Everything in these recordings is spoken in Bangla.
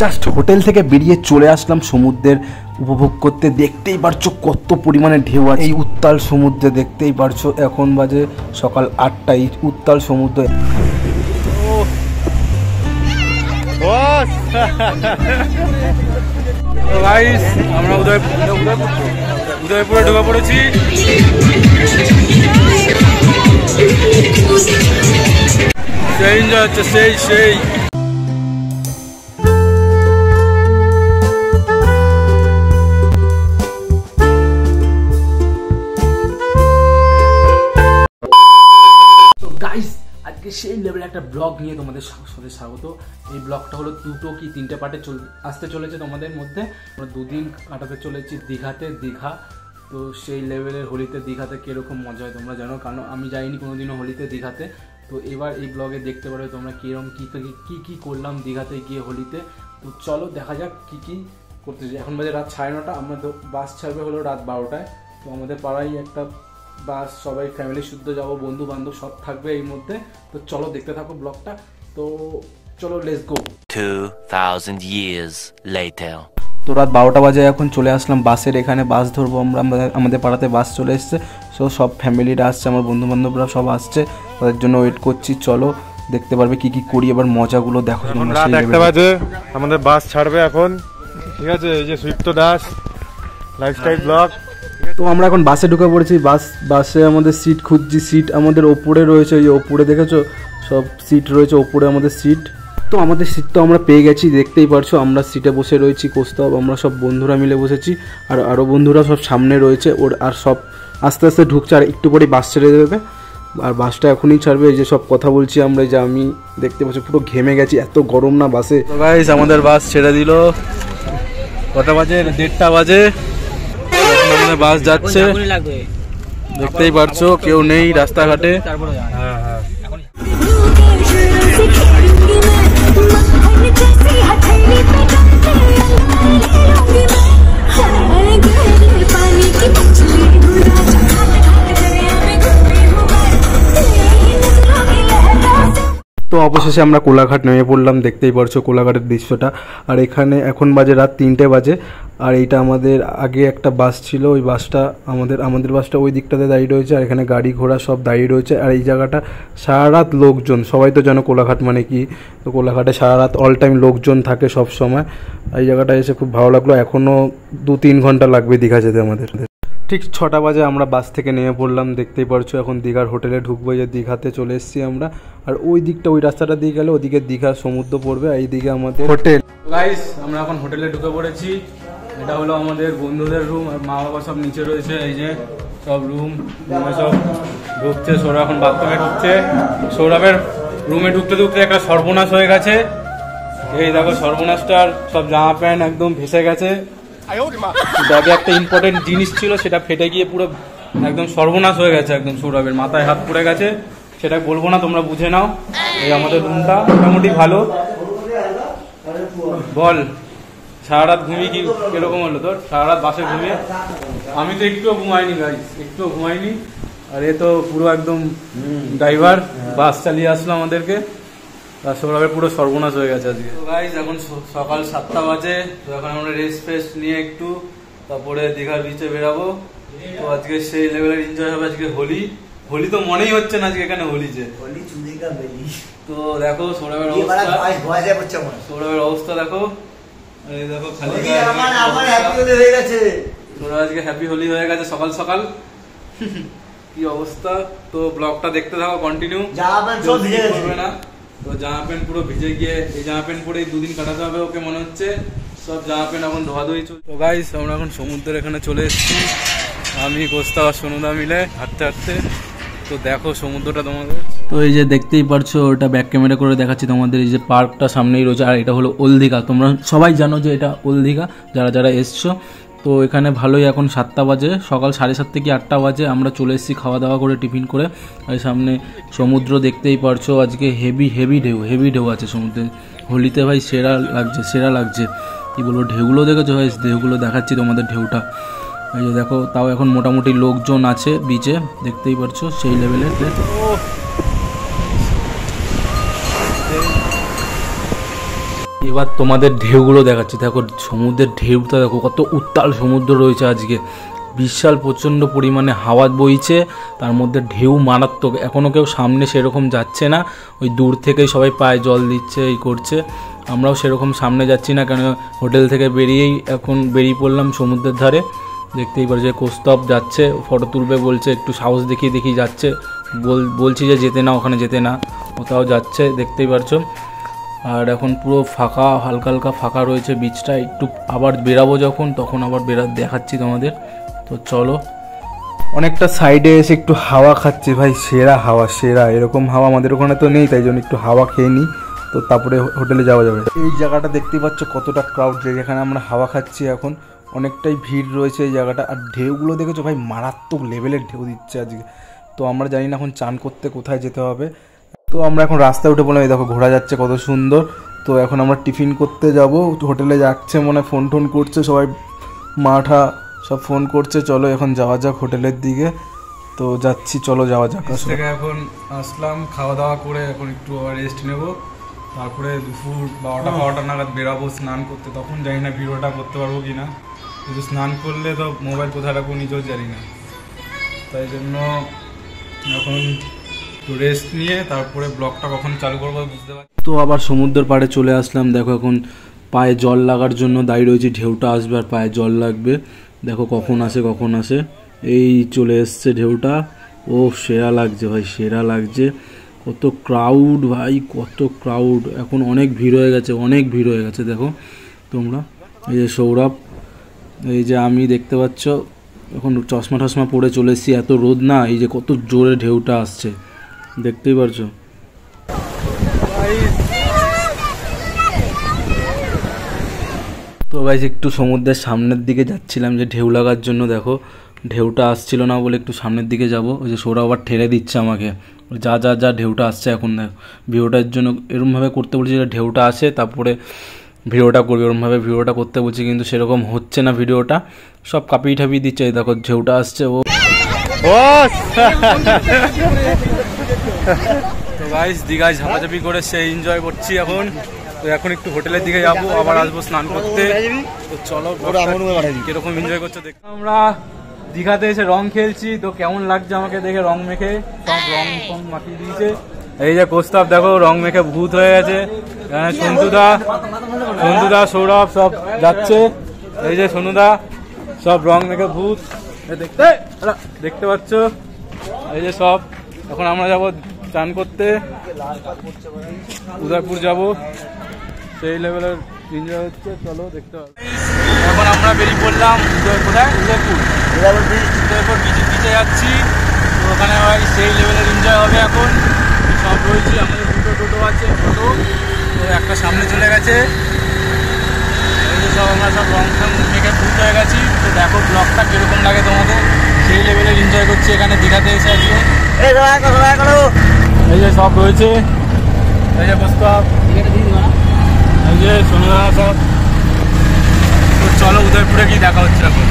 জাস্ট হোটেল থেকে বেরিয়ে চলে আসলাম সমুদ্রের উপভোগ করতে। দেখতেই পারছো কত পরিমাণে ঢেউ আছে এই উত্তাল সমুদ্রে, দেখতেই পারছো। এখন বাজে সকাল 8টা। এই উত্তাল সমুদ্র আমরা উদয়পুরে ঢুকে পড়েছি। সেই এনজয় হচ্ছে, সেই আজকে সেই লেভেলে একটা ব্লগ নিয়ে তোমাদের সাথে স্বাগত। এই ব্লগটা হলো 2 কি 3টে পার্টে আসতে চলেছে তোমাদের মধ্যে। আমরা 2 দিন কাটাতে চলেছি দীঘা। তো সেই লেভেলের হোলিতে দীঘাতে কীরকম মজা হয় তোমরা জানো, কারণ আমি যাইনি কোনোদিনও হোলিতে দীঘাতে। তো এবার এই ব্লগে দেখতে পারো তোমরা কীরকম কী করলাম দীঘাতে গিয়ে হোলিতে। তো চলো দেখা যাক কী করতে যাই। এখন বাজে রাত 9:30। আমাদের বাস ছাড়বে হলো রাত 12টায়। তো আমাদের পাড়ায় একটা বাস, সবাই ফ্যামিলি শুদ্ধ যাবো, বন্ধু বান্ধব সব থাকবে এর মধ্যে। তো চলো দেখতে থাকো ব্লগটা। তো চলো লেটস গো। 2000 years later। তো রাত 12টা বাজে, এখন চলে আসলাম বাসের এখানে। বাস ধরবো আমরা, আমাদের পাড়াতে বাস চলে এসছে। সব ফ্যামিলিরা আসছে, আমার বন্ধু বান্ধবরা সব আসছে, তাদের জন্য ওয়েট করছি। চলো দেখতে পারবে কি করি, এবার মজাগুলো দেখো। রাত 1টা বাজে, আমাদের বাস ছাড়বে এখন, ঠিক আছে। এই যে সুইপ্ত দাস লাইফস্টাইল ব্লগ। তো আমরা এখন বাসে ঢুকে পড়েছি। বাসে আমাদের সিট খুঁজছি। সিট আমাদের ওপরে রয়েছে, এই ওপরে দেখেছো সব সিট রয়েছে ওপরে আমাদের সিট। তো আমাদের সিট তো আমরা পেয়ে গেছি, দেখতেই পারছো। আমরা সিটে বসে রয়েছি কোস্তাব, আমরা সব বন্ধুরা মিলে বসেছি। আর আরও বন্ধুরা সব সামনে রয়েছে আর সব আস্তে আস্তে ঢুকছে। আর একটু পরেই বাস ছেড়ে দেবে, আর বাসটা এখনই ছাড়বে। এই যে সব কথা বলছি আমরা, যে আমি দেখতে পাচ্ছি পুরো ঘেমে গেছি, এত গরম না বাসে। গাইস আমাদের বাস ছেড়ে দিল। কটা বাজে? 1:30 বাজে। আমাদের বাস যাচ্ছে, দেখতেই পারছো কেউ নেই রাস্তাঘাটে। তো অবশেষে আমরা কোলাঘাট নেমে পড়লাম, দেখতেই পারছো কোলাঘাটের দৃশ্যটা। আর এখানে এখন বাজে রাত 3টে বাজে। আর এইটা আমাদের আগে একটা বাস ছিল, ওই বাসটা আমাদের বাসটা ওই দিকটাতে দাঁড়িয়ে রয়েছে। আর এখানে গাড়ি ঘোড়া সব দাঁড়িয়ে রয়েছে। আর এই জায়গাটা সারা রাত লোকজন, সবাই তো জানো কোলাঘাট মানে কি। তো কোলাঘাটে সারা রাত অল টাইম লোকজন থাকে সব সময়। এই জায়গাটা এসে খুব ভালো লাগলো। এখনও 2-3 ঘন্টা লাগবে দীঘা যেতে আমাদের। ঠিক 6টা বাজে আমরা বাস থেকে নেমে পড়লাম, দেখতেই পারছো। এখন দীঘার হোটেলে ঢুকবো, যে দীঘাতে চলে এসেছি আমরা। আর ওই দিকটা, ওই রাস্তাটা দিয়ে গেলে ওদিকে দীঘার সমুদ্র পড়বে, আর এইদিকে আমাদের হোটেল। গাইস আমরা এখন হোটেলে ঢুকে পড়েছি। এটা হলো আমাদের বন্ধুদের রুম, আর মা বাবা সব নিচে রয়েছে। এই যে সব রুমে সব ঢুকছে। সৌরভ এখন বাথরুমে ঢুকছে। সৌরভের রুমে ঢুকতে একটা সর্বনাশ হয়ে গেছে। এই দেখো সর্বনাশটার সব জামা প্যান্ট একদম ভেসে গেছে। ব্যাগে একটা ইম্পর্টেন্ট জিনিস ছিল, সেটা ফেটে গিয়ে পুরো একদম সর্বনাশ হয়ে গেছে। একদম সৌরভের মাথায় হাত পড়ে গেছে, সেটা বলবো না, তোমরা বুঝে নাও। এই আমাদের রুমটা মোটামুটি ভালো। বল সারা রাত ঘুমিয়ে কিরকম হলো তোর? সারা রাত বাসে ঘুমিয়ে? আমি তো একটুও ঘুমাইনি গাইস, একটুও ঘুমাইনি। আর এ তো পুরো একদম ড্রাইভার, বাস চালিয়ে আসলো আমাদেরকে। আর সৌরভের পুরো সর্বনাশ হয়ে গেছে আজকে। তো গাইস এখন সকাল 7টা বাজে। তো এখন আমরা রেস্ট নিয়ে একটু, তারপরে দীঘার বিচে বেরাবো। তো আজকে সেই লেভেলের এনজয় হবে। আজকে হোলি তো মনেই হচ্ছে না আজকে এখানে হোলি যে। তো দেখো সৌরভের অবস্থা দেখো। এই দেখো খালি সৌরভ আজকে হ্যাপি হোলি হয়ে গেছে সকাল সকাল। কি অবস্থা। তো ব্লগটা দেখতে থাকো কন্টিনিউ, করবে না। তো জামা প্যান্ট পুরো ভিজে গিয়ে, এই জামা প্যান্ট পরে 2 দিন কাটাতে হবে ওকে মনে হচ্ছে। সব জামা প্যান্ট এখন ধোয়াধুয়ি চলছে। তো গাইস আমরা এখন সমুদ্রের এখানে চলে এসেছি, আমি কোস্তা আর সোনুদা মিলে হাঁটতে। তো দেখো সমুদ্রটা তোমাদের। তো এই যে দেখতেই পারছো, ওটা ব্যাক ক্যামেরা করে দেখাচ্ছি তোমাদের। এই যে পার্কটা সামনেই রয়েছে, আর এটা হলো ওল্ড দীঘা। তোমরা সবাই জানো যে এটা ওল্ড দীঘা, যারা এসছো। তো এখানে ভালোই, এখন 7টা বাজে, সকাল 7:30 থেকে 8টা বাজে আমরা চলে এসেছি খাওয়া দাওয়া করে, টিফিন করে। আর সামনে সমুদ্র দেখতেই পারছো। আজকে হেভি ঢেউ আছে সমুদ্রে। হোলিতে ভাই সেরা লাগছে। কি বলবো, ঢেউগুলো দেখেছো ভাই? ঢেউগুলো দেখাচ্ছি তোমাদের, ঢেউটা এই যে দেখো। তাও এখন মোটামুটি লোকজন আছে বিচে, দেখতেই পারছো সেই লেভেলের। এই এবার তোমাদের ঢেউগুলো দেখাচ্ছি। দেখো সমুদ্রের ঢেউটা দেখো, কত উত্তাল সমুদ্র রয়েছে আজকে, বিশাল প্রচণ্ড পরিমাণে হাওয়া বইছে, তার মধ্যে ঢেউ মারাত্মক। এখনও কেউ সামনে সেরকম যাচ্ছে না, ওই দূর থেকেই সবাই পায়ে জল দিচ্ছে, এই করছে। আমরাও সেরকম সামনে যাচ্ছি না, কেন হোটেল থেকে এখন বেরিয়ে পড়লাম সমুদ্রের ধারে। দেখতেই পারছি কৌস্তব যাচ্ছে, ফটো তুলবে বলছে, একটু সাহস দেখিয়ে যাচ্ছে। বলছি যে যেতে না, ওখানে যেতে না, কোথাও যাচ্ছে, দেখতেই পারছো। আর এখন পুরো ফাঁকা, হালকা হালকা ফাঁকা রয়েছে বিচটা। একটু আবার বেরাবো যখন, তখন আবার দেখাচ্ছি তোমাদের। তো চলো, অনেকটা সাইডে এসে একটু হাওয়া খাচ্ছি ভাই, সেরা হাওয়া, সেরা। এরকম হাওয়া আমাদের ওখানে তো নেই, তাই জন্য একটু হাওয়া খেয়ে নিই, তো তারপরে হোটেলে যাওয়া যাবে। এই জায়গাটা দেখতেই পাচ্ছ কতটা ক্রাউড, যেখানে আমরা হাওয়া খাচ্ছি এখন, অনেকটাই ভিড় রয়েছে এই জায়গাটা। আর ঢেউগুলো দেখেছো ভাই, মারাত্মক লেভেলের ঢেউ দিচ্ছে আজকে। তো আমরা জানি না এখন চান করতে কোথায় যেতে হবে। তো আমরা এখন রাস্তায় উঠে বললাম, এই দেখো ঘোরা যাচ্ছে কত সুন্দর। তো এখন আমরা টিফিন করতে যাব, হোটেলে যাচ্ছে মনে ফোন টোন করছে সবাই, মাঠা সব ফোন করছে। চলো এখন যাওয়া যাক হোটেলের দিকে। তো যাচ্ছি, চলো যাওয়া যাক। থেকে এখন আসলাম, খাওয়া দাওয়া করে এখন একটু রেস্ট নেব, তারপরে দুপুর 12টা নাগাদ বেরাবো স্নান করতে। তখন জানি না ভিডিওটা করতে পারবো কি না, কিন্তু স্নান করলে তো মোবাইল কোথায় রাখবো নিজেও জানি না, তাই জন্য এখন একটু রেস্ট নিয়ে তারপরে ব্লগটা কখন চালু করবো বুঝতে পারছি। তো আবার সমুদ্রের পাড়ে চলে আসলাম। দেখো এখন পায়ে জল লাগার জন্য দাঁড়িয়ে রয়েছে, ঢেউটা আসবে আর পায়ে জল লাগবে। দেখো কখন আসে, এই চলে এসছে ঢেউটা। ও সেরা লাগছে ভাই, সেরা লাগছে। কত ক্রাউড ভাই, কত ক্রাউড। এখন অনেক ভিড় হয়ে গেছে, দেখো তোমরা। এই যে সৌরভ, এই যে আমি, দেখতে পাচ্ছ এখন চশমা টশমা পরে চলে এসেছি, এত রোদ না। এই যে কত জোরে ঢেউটা আসছে, দেখতেই পারছো। তো গাইস একটু সমুদ্রের সামনের দিকে যাচ্ছিলাম যে ঢেউ লাগার জন্য। দেখো ঢেউটা আসছিল না বলে একটু সামনের দিকে যাব। ওই যে সৌরভ আবার ঠেলে দিচ্ছে আমাকে, যা ঢেউটা আসছে এখন। দেখো ভিডিওটার জন্য এরমভাবে করতে বলছি যে ঢেউটা আসে তারপরে ভিডিওটা করবে, ওরমভাবে ভিডিওটা করতে বলছি, কিন্তু সেরকম হচ্ছে না ভিডিওটা, সব কাঁপিয়ে ঠাপিয়ে দিচ্ছে। দেখো ঢেউটা আসছে। তো গাইস দীঘায় ঝাপাঝাপি করে সেই এনজয় করছি এখন। তো এখন একটু হোটেলের দিকে যাবো, আবার আসবো স্নান করতে। তো চলো কিরকম এনজয় করছো দেখ। আমরা দীঘাতে এসে রং খেলছি, তো কেমন লাগছে আমাকে দেখে, রং মেখে সব রং মাখিয়ে দিয়েছে। এই যে কৌস্তব দেখো রং মেখে ভূত হয়ে গেছে। সন্তুদা সৌরভ সব যাচ্ছে, এই যে সোনুদা সব রং মেখে ভূত দেখতে পাচ্ছ। এই যে সব, এখন আমরা যাবো চান করতে, উদয়পুর যাব, সেই লেভেলের এনজয় হচ্ছে। চলো দেখতে হবে। এখন আমরা বেরিয়ে পড়লাম উদয়পুর বিচে যাচ্ছি। তো ওখানে সেই লেভেলের এনজয় হবে এখন। সব রয়েছে, আমাদের দুটো টোটো আছে, টোটো তো একটা সামনে চলে গেছে। সব আমরা সব রং ফং মেখে ভূত হয়ে গেছি। তো দেখো ব্লগটা কিরকম লাগে তোমাদের, সেই লেভেলের এনজয় করছি এখানে দীঘাতে এসে আজকে। এই যে সব রয়েছে, এই যে প্রস্তাব, এই যে সোনুদা সব। তো চলো উদয়পুরে গিয়ে দেখা হচ্ছে এখন।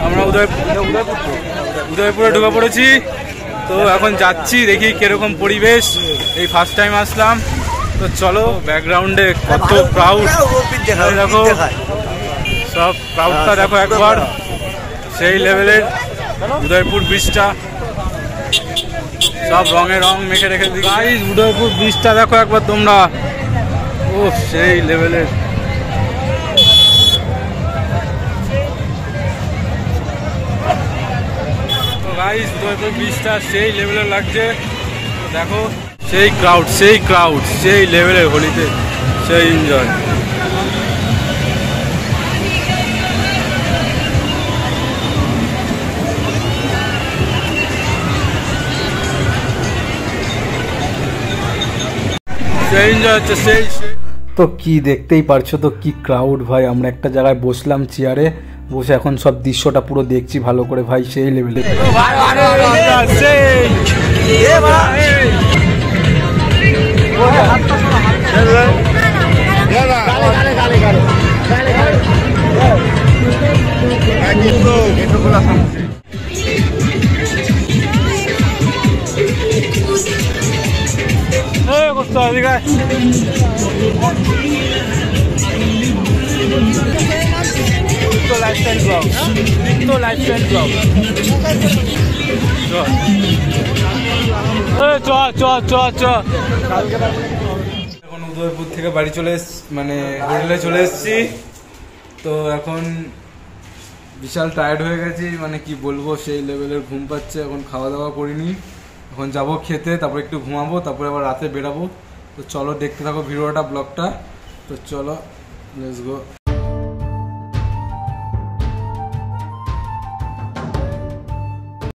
আমরা উদয়পুরে ঢুকে পড়েছি। তো এখন যাচ্ছি, দেখি কিরকম পরিবেশ, এই ফার্স্ট টাইম আসলাম। তো চলো, ব্যাকগ্রাউন্ডে কত ক্রাউড দেখো, সব ক্রাউডটা দেখো একবার, সেই লেভেলের উদয়পুর ব্রিজটা, সব রঙে রং মেখে রেখে দিই। উদয়পুর ব্রিজটা দেখো একবার তোমরা, ও সেই লেভেলের। উদয়পুর ব্রিজটা সেই লেভেলের লাগছে, দেখো সেই ক্রাউড সেই লেভেলের, হোলিতে সেই এনজয়। সেই এনজয় হচ্ছে সেই। তো কি দেখতেই পারছো, তো কি ক্রাউড ভাই। আমরা একটা জায়গায় বসলাম চেয়ারে, বসে এখন সব দৃশ্যটা পুরো দেখছি ভালো করে ভাই, সেই লেভেলে। এখন উদয়পুর থেকে বাড়ি চলে মানে হোটেলে চলে এসেছি। তো এখন বিশাল টায়ার্ড হয়ে গেছি, মানে কি বলবো, সেই লেভেলের ঘুম পাচ্ছে। এখন খাওয়া দাওয়া করিনি, এখন যাব খেতে, তারপর একটু ঘুমাবো, তারপরে আবার রাতে বেরাবো। তো চলো দেখতে থাকো ভিডিওটা, ব্লগটা। তো চলো, লেটস গো।